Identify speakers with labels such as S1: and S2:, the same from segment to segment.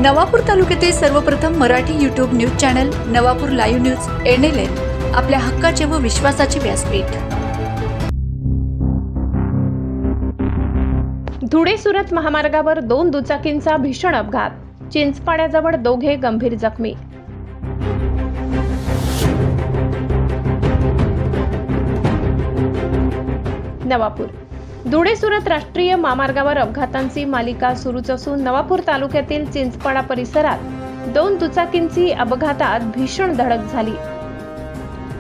S1: नवापूर तालुक्यातील सर्वप्रथम Marathi YouTube news channel Navapur live news NLN आपल्या हक्काचे व विश्वासाचे व्यासपीठ।
S2: धुळे सुरत महामार्गावर 2 दुचाकींचा भीषण अपघात, चिंचपाड्याजवळ दोघे गंभीर जखमी। नवापूर धुळे सुरत राष्ट्रीय महामार्गावर अपघातांची मालिका सुरूच असून नवापूर तालुक्यातील चिंचपाडा परिसरात 2 दुचाकींची अपघातात भीषण धडक झाली।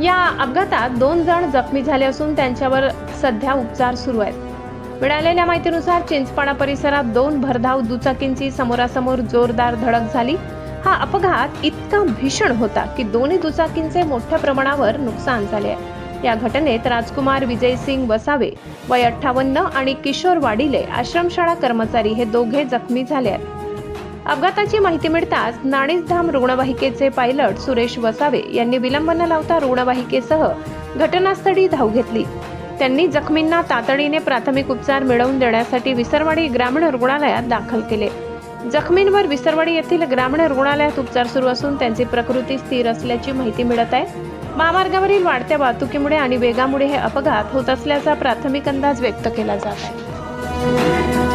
S2: या अपघातात 2 जण जखमी झाले असून त्यांच्यावर सध्या उपचार सुरू आहेत। मिळालेल्या माहितीनुसार चिंचपाडा परिसरात 2 भरधाव दुचाकींची समोरासमोर जोरदार धडक झाली। हा अपघात इतका भीषण होता की दोन्ही दुचाकींचे मोठ्या प्रमाणावर नुकसान झाले आहे। या घटनेत राजकुमार विजयसिंग वसावे वय 58 आणि किशोर वाडिले आश्रमशाळा कर्मचारी हे दोघे जखमी झाले आहेत। अपघाताची माहिती मिळताच नाणीसधाम रुग्णवाहिकेचे पायलट सुरेश वसावे यांनी विलंब न लावता रुग्णवाहिकेसह घटनास्थळी धाव घेतली। त्यांनी जखमींना तातडीने प्राथमिक उपचार मिळवून देण्यासाठी विसरवाडी ग्रामीण रुग्णालयात दाखल केले। जखमींवर विसरवाडी येथील ग्रामीण रुग्णालयात उपचार सुरू असून त्यांची प्रकृती स्थिर असल्याची माहिती मिळत आहे। महामार्गावरील वाढत्या वाहतुकीमुळे आणि वेगामुळे हे अपघात होत असल्याचा प्राथमिक अंदाज व्यक्त केला जात आहे।